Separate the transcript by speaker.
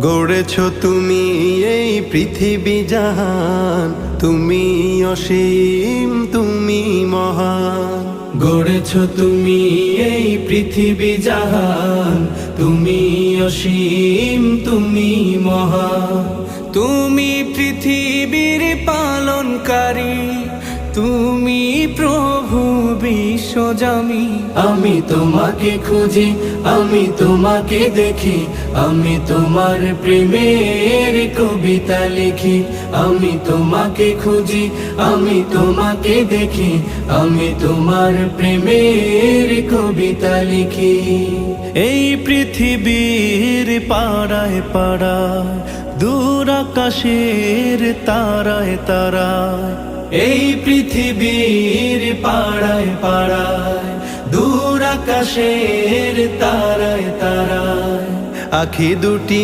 Speaker 1: গড়েছ তুমি এই পৃথিবী জাহান, তুমি অসীম তুমি মহান।
Speaker 2: গড়েছ তুমি এই পৃথিবী জাহান, তুমি অসীম তুমি মহান। তুমি পৃথিবীর পালনকারী, তুমি প্রভু বিশ্বজামি। আমি তোমাকে খুঁজি, আমি তোমাকে দেখি, আমি তোমার প্রেমের কবিতা লিখি। আমি তোমাকে খুঁজি, আমি তোমাকে দেখি, আমি তোমার প্রেমের কবিতা লিখি।
Speaker 3: এই পৃথিবীর পাড়ায় পাড়ায়, দূর আকাশের তারায় তারায়,
Speaker 2: এই পৃথিবীর পাড়ায় পাড়ায়, দূর আকাশের তারায় তারায়,
Speaker 1: আখি দুটি